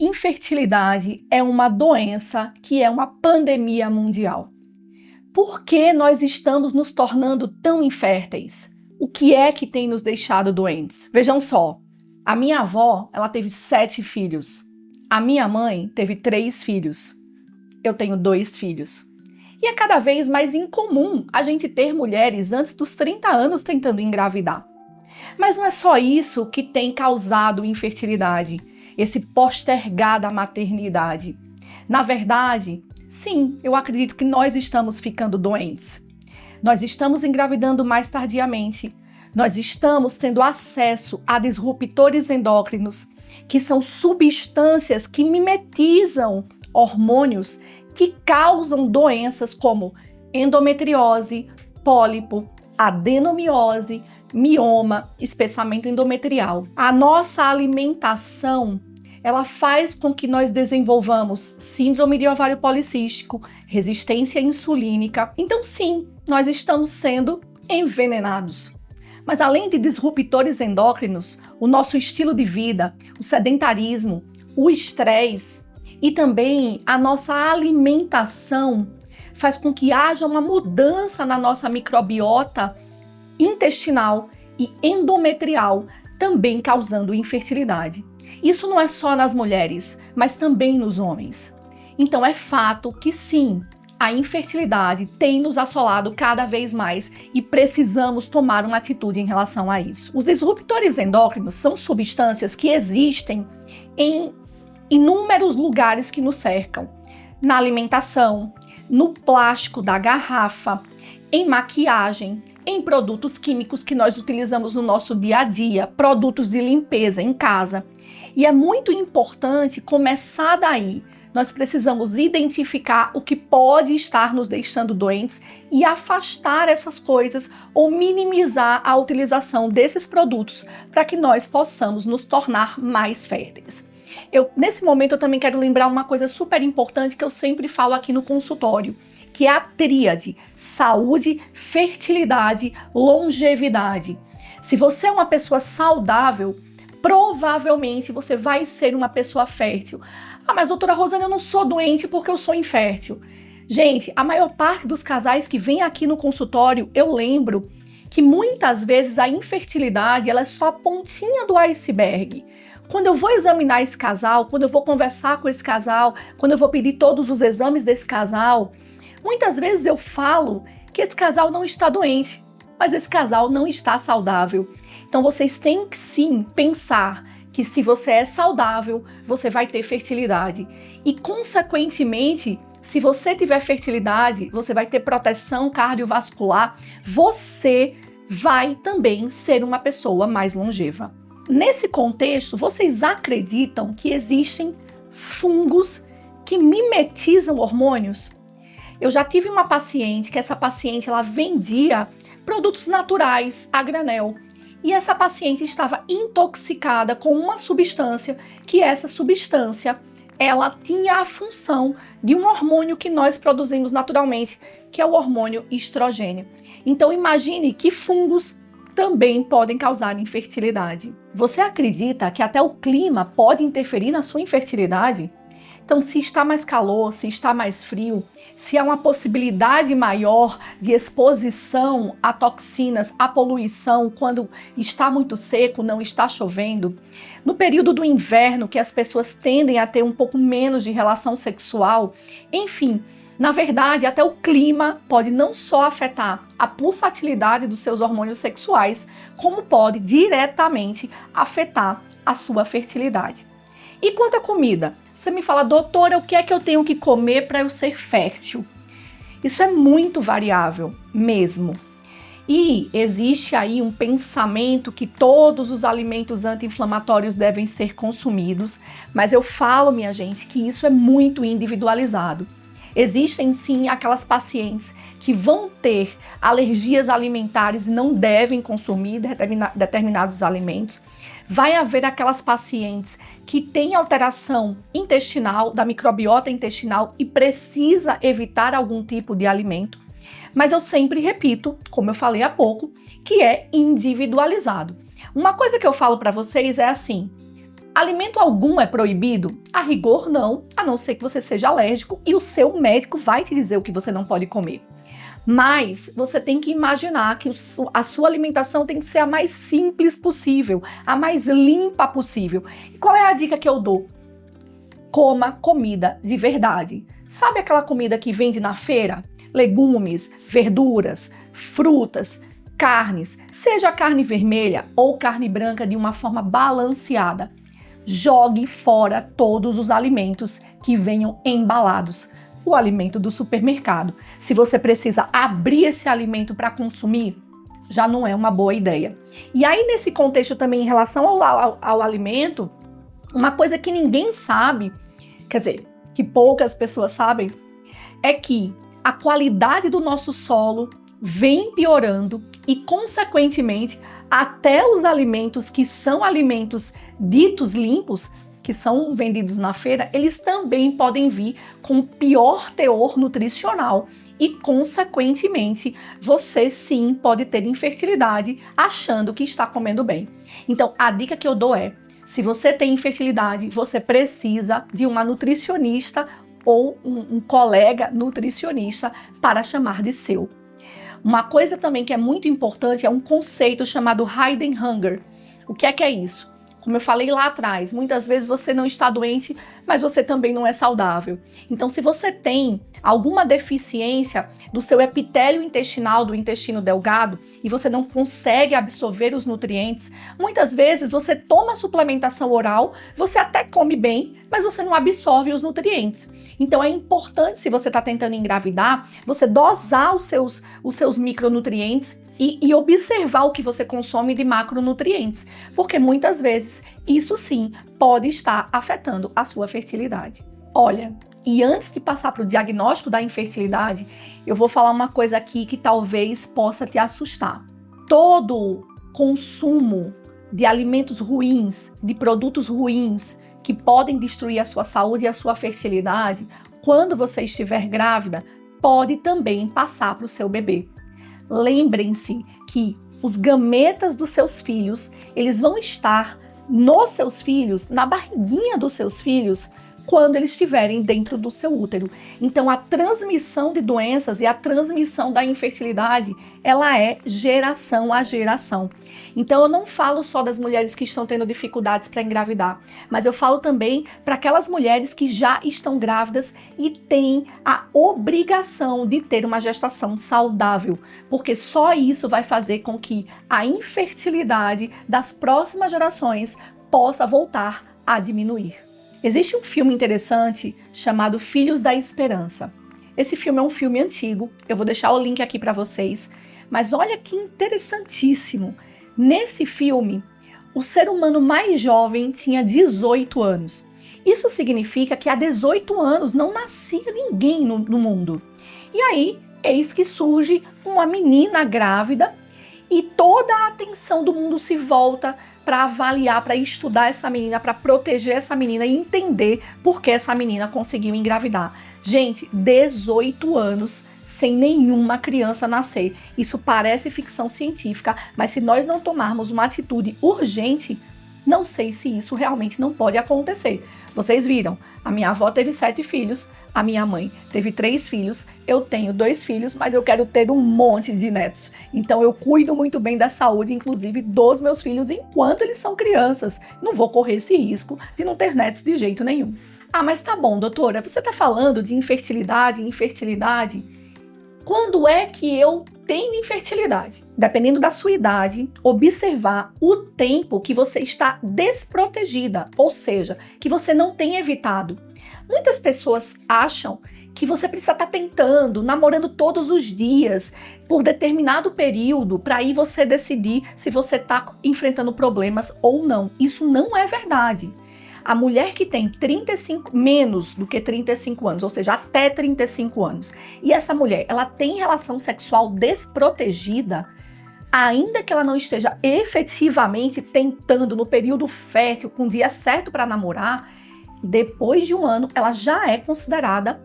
Infertilidade é uma doença que é uma pandemia mundial. Por que nós estamos nos tornando tão inférteis? O que é que tem nos deixado doentes? Vejam só, a minha avó, ela teve 7 filhos. A minha mãe teve 3 filhos. Eu tenho 2 filhos. E é cada vez mais incomum a gente ter mulheres antes dos 30 anos tentando engravidar. Mas não é só isso que tem causado infertilidade, esse postergar da maternidade. Na verdade, sim, eu acredito que nós estamos ficando doentes. Nós estamos engravidando mais tardiamente. Nós estamos tendo acesso a disruptores endócrinos, que são substâncias que mimetizam hormônios que causam doenças como endometriose, pólipo, adenomiose, mioma, espessamento endometrial. A nossa alimentação, ela faz com que nós desenvolvamos síndrome de ovário policístico, resistência insulínica. Então sim, nós estamos sendo envenenados. Mas além de disruptores endócrinos, o nosso estilo de vida, o sedentarismo, o estresse e também a nossa alimentação faz com que haja uma mudança na nossa microbiota intestinal e endometrial, também causando infertilidade. Isso não é só nas mulheres, mas também nos homens. Então é fato que sim, a infertilidade tem nos assolado cada vez mais e precisamos tomar uma atitude em relação a isso. Os disruptores endócrinos são substâncias que existem em inúmeros lugares que nos cercam. Na alimentação, no plástico da garrafa, em maquiagem, em produtos químicos que nós utilizamos no nosso dia a dia, produtos de limpeza em casa. E é muito importante começar daí. Nós precisamos identificar o que pode estar nos deixando doentes e afastar essas coisas ou minimizar a utilização desses produtos para que nós possamos nos tornar mais férteis. Nesse momento, eu também quero lembrar uma coisa super importante que eu sempre falo aqui no consultório, que é a tríade: saúde, fertilidade, longevidade. Se você é uma pessoa saudável, provavelmente você vai ser uma pessoa fértil. Ah, mas doutora Rosana, eu não sou doente porque eu sou infértil. Gente, a maior parte dos casais que vem aqui no consultório, eu lembro que muitas vezes a infertilidade ela é só a pontinha do iceberg. Quando eu vou examinar esse casal, quando eu vou conversar com esse casal, quando eu vou pedir todos os exames desse casal, muitas vezes eu falo que esse casal não está doente, mas esse casal não está saudável. Então vocês têm que sim pensar que se você é saudável, você vai ter fertilidade. E consequentemente, se você tiver fertilidade, você vai ter proteção cardiovascular, você vai também ser uma pessoa mais longeva. Nesse contexto, vocês acreditam que existem fungos que mimetizam hormônios? Eu já tive uma paciente que essa paciente ela vendia produtos naturais a granel. E essa paciente estava intoxicada com uma substância que essa substância ela tinha a função de um hormônio que nós produzimos naturalmente, que é o hormônio estrogênio. Então imagine que fungos também podem causar infertilidade. Você acredita que até o clima pode interferir na sua infertilidade? Então, se está mais calor, se está mais frio, se há uma possibilidade maior de exposição a toxinas, a poluição, quando está muito seco, não está chovendo, no período do inverno, que as pessoas tendem a ter um pouco menos de relação sexual, enfim, na verdade, até o clima pode não só afetar a pulsatilidade dos seus hormônios sexuais, como pode diretamente afetar a sua fertilidade. E quanto à comida? Você me fala, doutora, o que é que eu tenho que comer para eu ser fértil? Isso é muito variável mesmo. E existe aí um pensamento que todos os alimentos anti-inflamatórios devem ser consumidos, mas eu falo, minha gente, que isso é muito individualizado. Existem sim aquelas pacientes que vão ter alergias alimentares e não devem consumir determinados alimentos. Vai haver aquelas pacientes que têm alteração intestinal, da microbiota intestinal e precisa evitar algum tipo de alimento. Mas eu sempre repito, como eu falei há pouco, que é individualizado. Uma coisa que eu falo para vocês é assim: Alimento algum é proibido? A rigor, não, a não ser que você seja alérgico e o seu médico vai te dizer o que você não pode comer. Mas você tem que imaginar que a sua alimentação tem que ser a mais simples possível, a mais limpa possível. E qual é a dica que eu dou? Coma comida de verdade. Sabe aquela comida que vende na feira? Legumes, verduras, frutas, carnes, seja carne vermelha ou carne branca de uma forma balanceada. Jogue fora todos os alimentos que venham embalados. O alimento do supermercado. Se você precisa abrir esse alimento para consumir, já não é uma boa ideia. E aí, nesse contexto também, em relação ao alimento, uma coisa que ninguém sabe, quer dizer, que poucas pessoas sabem, é que a qualidade do nosso solo vem piorando e, consequentemente, até os alimentos que são alimentos ditos limpos, que são vendidos na feira, eles também podem vir com pior teor nutricional e, consequentemente, você sim pode ter infertilidade achando que está comendo bem. Então, a dica que eu dou é, se você tem infertilidade, você precisa de uma nutricionista ou um colega nutricionista para chamar de seu. Uma coisa também que é muito importante é um conceito chamado hidden hunger. O que é isso? Como eu falei lá atrás, muitas vezes você não está doente, mas você também não é saudável. Então, se você tem alguma deficiência do seu epitélio intestinal, do intestino delgado, e você não consegue absorver os nutrientes, muitas vezes você toma suplementação oral, você até come bem, mas você não absorve os nutrientes. Então, é importante, se você está tentando engravidar, você dosar os seus micronutrientes e observar o que você consome de macronutrientes, porque muitas vezes isso sim pode estar afetando a sua fertilidade. Olha, e antes de passar para o diagnóstico da infertilidade, eu vou falar uma coisa aqui que talvez possa te assustar. Todo consumo de alimentos ruins, de produtos ruins, que podem destruir a sua saúde e a sua fertilidade, quando você estiver grávida, pode também passar para o seu bebê. Lembrem-se que os gametas dos seus filhos, eles vão estar nos seus filhos, na barriguinha dos seus filhos, quando eles estiverem dentro do seu útero. Então, a transmissão de doenças e a transmissão da infertilidade, ela é geração a geração. Então, eu não falo só das mulheres que estão tendo dificuldades para engravidar, mas eu falo também para aquelas mulheres que já estão grávidas e têm a obrigação de ter uma gestação saudável, porque só isso vai fazer com que a infertilidade das próximas gerações possa voltar a diminuir. Existe um filme interessante chamado Filhos da Esperança. Esse filme é um filme antigo, eu vou deixar o link aqui para vocês, mas olha que interessantíssimo. Nesse filme, o ser humano mais jovem tinha 18 anos. Isso significa que há 18 anos não nascia ninguém no mundo. E aí, eis que surge uma menina grávida e toda a atenção do mundo se volta para avaliar, para estudar essa menina, para proteger essa menina e entender por que essa menina conseguiu engravidar. Gente, 18 anos sem nenhuma criança nascer. Isso parece ficção científica, mas se nós não tomarmos uma atitude urgente, não sei se isso realmente não pode acontecer. Vocês viram, a minha avó teve 7 filhos, a minha mãe teve 3 filhos, eu tenho 2 filhos, mas eu quero ter um monte de netos. Então eu cuido muito bem da saúde, inclusive dos meus filhos, enquanto eles são crianças. Não vou correr esse risco de não ter netos de jeito nenhum. Ah, mas tá bom, doutora, você tá falando de infertilidade. Quando é que eu tenho infertilidade? Dependendo da sua idade, observar o tempo que você está desprotegida, ou seja, que você não tem evitado. Muitas pessoas acham que você precisa estar tentando, namorando todos os dias, por determinado período, para aí você decidir se você está enfrentando problemas ou não. Isso não é verdade. A mulher que tem menos do que 35 anos, ou seja, até 35 anos, e essa mulher, ela tem relação sexual desprotegida, ainda que ela não esteja efetivamente tentando no período fértil, com o dia certo para namorar, depois de um ano, ela já é considerada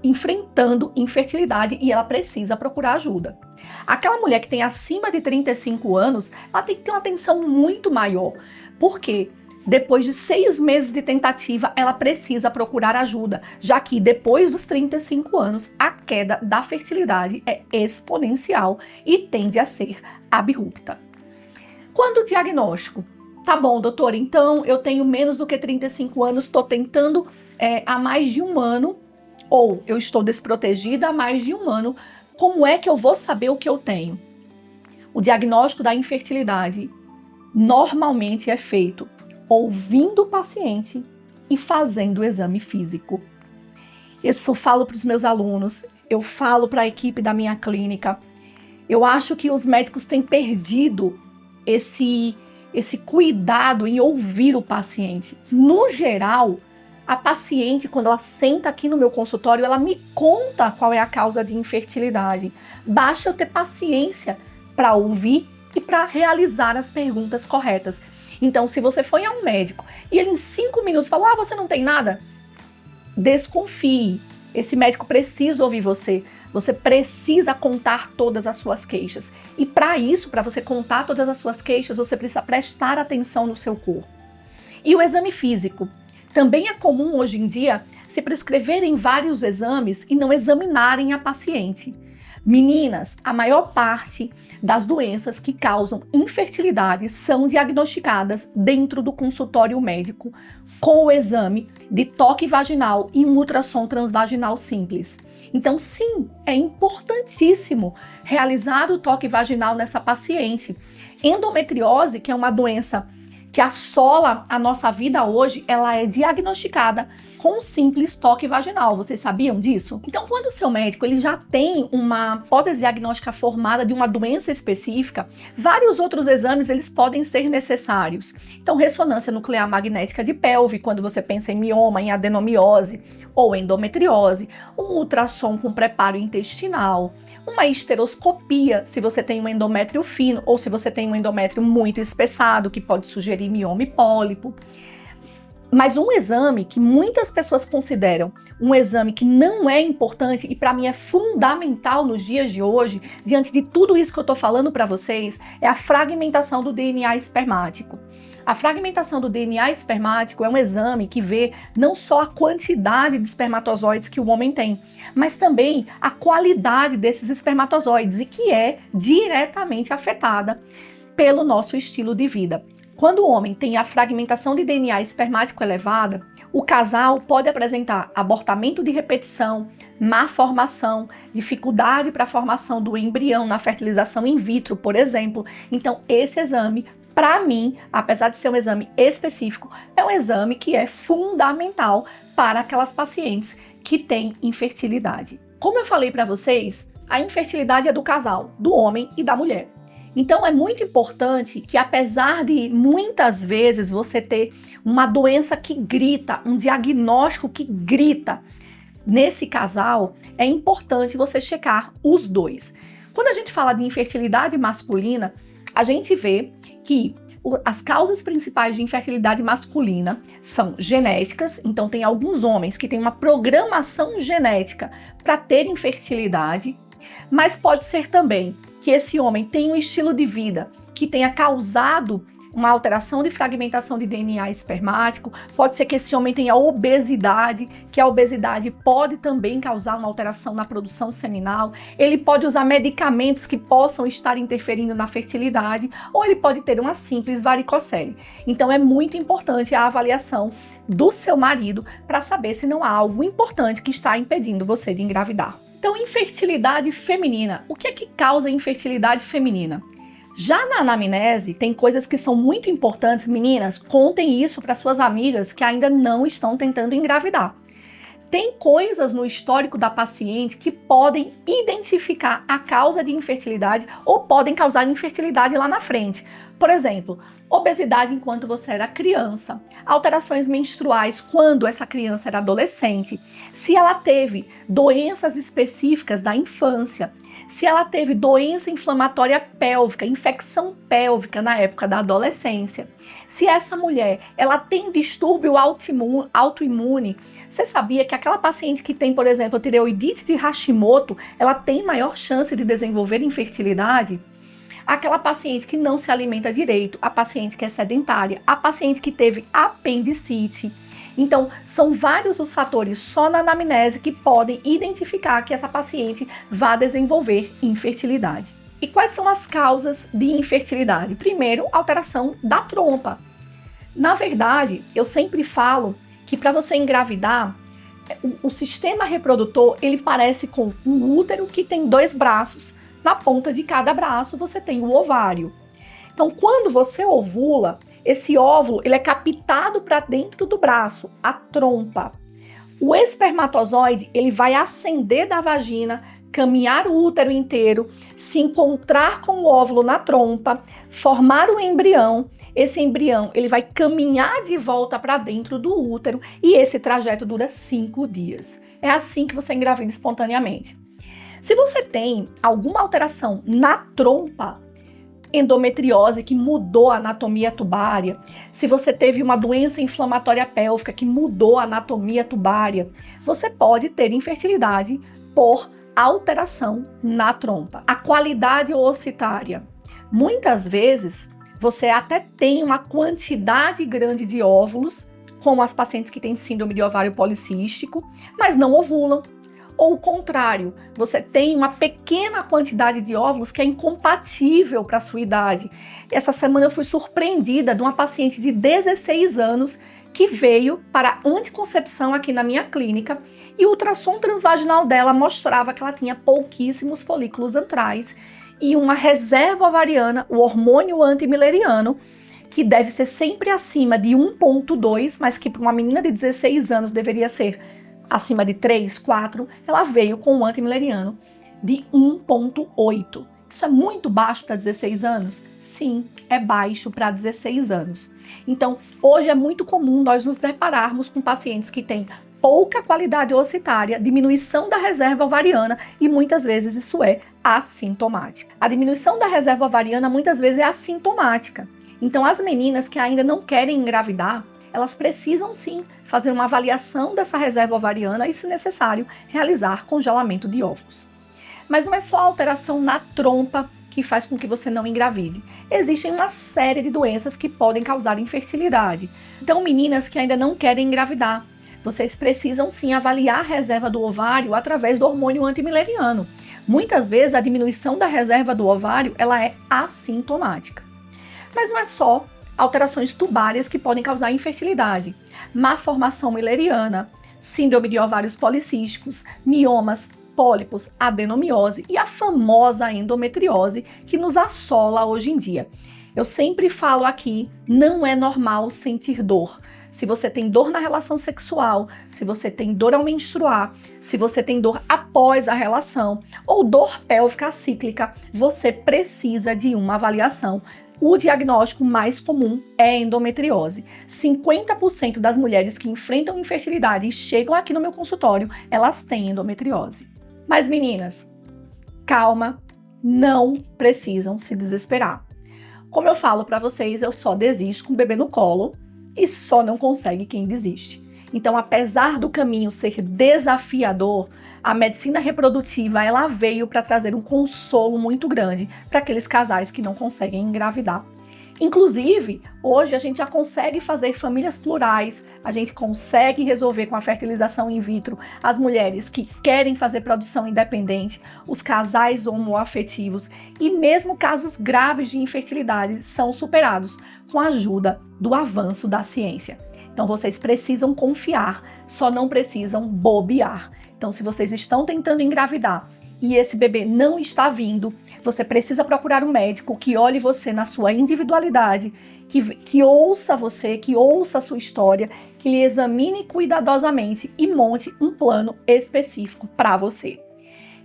enfrentando infertilidade e ela precisa procurar ajuda. Aquela mulher que tem acima de 35 anos, ela tem que ter uma atenção muito maior. Por quê? depois de 6 meses de tentativa, ela precisa procurar ajuda, já que depois dos 35 anos, a queda da fertilidade é exponencial e tende a ser abrupta. Quando o diagnóstico? Tá bom, doutor, então eu tenho menos do que 35 anos, estou tentando há mais de um ano, ou eu estou desprotegida há mais de um ano, como é que eu vou saber o que eu tenho? O diagnóstico da infertilidade normalmente é feito ouvindo o paciente e fazendo o exame físico. Isso eu falo para os meus alunos, eu falo para a equipe da minha clínica. Eu acho que os médicos têm perdido esse cuidado em ouvir o paciente. No geral, a paciente, quando ela senta aqui no meu consultório, ela me conta qual é a causa de infertilidade. Basta eu ter paciência para ouvir e para realizar as perguntas corretas. Então, se você foi a um médico e ele em 5 minutos falou, você não tem nada, desconfie. Esse médico precisa ouvir você. Você precisa contar todas as suas queixas. E para isso, para você contar todas as suas queixas, você precisa prestar atenção no seu corpo. E o exame físico. Também é comum hoje em dia se prescreverem vários exames e não examinarem a paciente. Meninas, a maior parte das doenças que causam infertilidade são diagnosticadas dentro do consultório médico com o exame de toque vaginal e um ultrassom transvaginal simples. Então, sim, é importantíssimo realizar o toque vaginal nessa paciente. Endometriose, que é uma doença que assola a nossa vida hoje, ela é diagnosticada com um simples toque vaginal. Vocês sabiam disso? Então, quando o seu médico ele já tem uma hipótese diagnóstica formada de uma doença específica, vários outros exames eles podem ser necessários. Então, ressonância nuclear magnética de pelve, quando você pensa em mioma, em adenomiose ou endometriose, um ultrassom com preparo intestinal, uma histeroscopia, se você tem um endométrio fino ou se você tem um endométrio muito espessado, que pode sugerir mioma e pólipo. Mas um exame que muitas pessoas consideram um exame que não é importante e para mim é fundamental nos dias de hoje, diante de tudo isso que eu estou falando para vocês, é a fragmentação do DNA espermático. A fragmentação do DNA espermático é um exame que vê não só a quantidade de espermatozoides que o homem tem, mas também a qualidade desses espermatozoides e que é diretamente afetada pelo nosso estilo de vida. Quando o homem tem a fragmentação de DNA espermático elevada, o casal pode apresentar abortamento de repetição, má formação, dificuldade para a formação do embrião na fertilização in vitro, por exemplo. Então, esse exame, para mim, apesar de ser um exame específico, é um exame que é fundamental para aquelas pacientes que têm infertilidade. Como eu falei para vocês, a infertilidade é do casal, do homem e da mulher. Então é muito importante que, apesar de muitas vezes você ter uma doença que grita, um diagnóstico que grita nesse casal, é importante você checar os dois. Quando a gente fala de infertilidade masculina, a gente vê que as causas principais de infertilidade masculina são genéticas, então tem alguns homens que têm uma programação genética para ter infertilidade, mas pode ser também que esse homem tenha um estilo de vida que tenha causado uma alteração de fragmentação de DNA espermático, pode ser que esse homem tenha obesidade, que a obesidade pode também causar uma alteração na produção seminal, ele pode usar medicamentos que possam estar interferindo na fertilidade, ou ele pode ter uma simples varicocele. Então é muito importante a avaliação do seu marido para saber se não há algo importante que está impedindo você de engravidar. Então, infertilidade feminina. O que é que causa infertilidade feminina? Já na anamnese, tem coisas que são muito importantes. Meninas, contem isso para suas amigas que ainda não estão tentando engravidar. Tem coisas no histórico da paciente que podem identificar a causa de infertilidade ou podem causar infertilidade lá na frente. Por exemplo, obesidade enquanto você era criança, alterações menstruais quando essa criança era adolescente, se ela teve doenças específicas da infância, se ela teve doença inflamatória pélvica, infecção pélvica na época da adolescência, se essa mulher ela tem distúrbio autoimune, você sabia que aquela paciente que tem, por exemplo, tireoidite de Hashimoto, ela tem maior chance de desenvolver infertilidade? aquela paciente que não se alimenta direito, a paciente que é sedentária, a paciente que teve apendicite. Então, são vários os fatores só na anamnese que podem identificar que essa paciente vai desenvolver infertilidade. E quais são as causas de infertilidade? Primeiro, alteração da trompa. Na verdade, eu sempre falo que para você engravidar, o sistema reprodutor, ele parece com um útero que tem 2 braços. Na ponta de cada braço você tem o ovário. Então, quando você ovula, esse óvulo ele é captado para dentro do braço, a trompa. O espermatozoide ele vai ascender da vagina, caminhar o útero inteiro, se encontrar com o óvulo na trompa, formar o embrião. Esse embrião ele vai caminhar de volta para dentro do útero e esse trajeto dura 5 dias. É assim que você engravida espontaneamente. Se você tem alguma alteração na trompa, endometriose que mudou a anatomia tubária, se você teve uma doença inflamatória pélvica que mudou a anatomia tubária, você pode ter infertilidade por alteração na trompa. A qualidade ocitária. Muitas vezes você até tem uma quantidade grande de óvulos, como as pacientes que têm síndrome de ovário policístico, mas não ovulam. Ou o contrário, você tem uma pequena quantidade de óvulos que é incompatível para a sua idade. Essa semana eu fui surpreendida de uma paciente de 16 anos que veio para anticoncepção aqui na minha clínica e o ultrassom transvaginal dela mostrava que ela tinha pouquíssimos folículos antrais e uma reserva ovariana, o hormônio antimileriano, que deve ser sempre acima de 1,2, mas que para uma menina de 16 anos deveria ser acima de 3, 4, ela veio com o antimileriano de 1,8. Isso é muito baixo para 16 anos? Sim, é baixo para 16 anos. Então, hoje é muito comum nós nos depararmos com pacientes que têm pouca qualidade ocitária, diminuição da reserva ovariana e muitas vezes isso é assintomático. A diminuição da reserva ovariana muitas vezes é assintomática. Então, as meninas que ainda não querem engravidar, elas precisam sim fazer uma avaliação dessa reserva ovariana e, se necessário, realizar congelamento de óvulos. Mas não é só a alteração na trompa que faz com que você não engravide. Existem uma série de doenças que podem causar infertilidade. Então, meninas que ainda não querem engravidar, vocês precisam sim avaliar a reserva do ovário através do hormônio antimileriano. Muitas vezes a diminuição da reserva do ovário ela é assintomática. Mas não é só alterações tubárias que podem causar infertilidade. Má formação mileriana, síndrome de ovários policísticos, miomas, pólipos, adenomiose e a famosa endometriose que nos assola hoje em dia. Eu sempre falo aqui, não é normal sentir dor. Se você tem dor na relação sexual, se você tem dor ao menstruar, se você tem dor após a relação ou dor pélvica cíclica, você precisa de uma avaliação. O diagnóstico mais comum é endometriose. 50% das mulheres que enfrentam infertilidade e chegam aqui no meu consultório, elas têm endometriose. Mas meninas, calma, não precisam se desesperar. Como eu falo para vocês, eu só desisto com o bebê no colo e só não consegue quem desiste. Então, apesar do caminho ser desafiador, a medicina reprodutiva ela veio para trazer um consolo muito grande para aqueles casais que não conseguem engravidar. Inclusive, hoje a gente já consegue fazer famílias plurais, a gente consegue resolver com a fertilização in vitro as mulheres que querem fazer produção independente, os casais homoafetivos e mesmo casos graves de infertilidade são superados com a ajuda do avanço da ciência. Então vocês precisam confiar, só não precisam bobear. Então se vocês estão tentando engravidar e esse bebê não está vindo, você precisa procurar um médico que olhe você na sua individualidade, que ouça você, que ouça a sua história, que lhe examine cuidadosamente e monte um plano específico para você.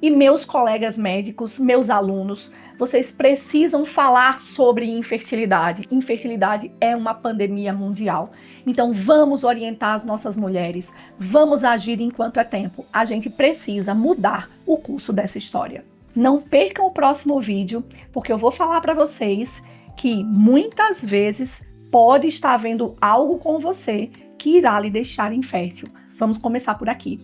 E meus colegas médicos, meus alunos, vocês precisam falar sobre infertilidade. Infertilidade é uma pandemia mundial. Então vamos orientar as nossas mulheres, vamos agir enquanto é tempo. A gente precisa mudar o curso dessa história. Não percam o próximo vídeo, porque eu vou falar para vocês que muitas vezes pode estar havendo algo com você que irá lhe deixar infértil. Vamos começar por aqui.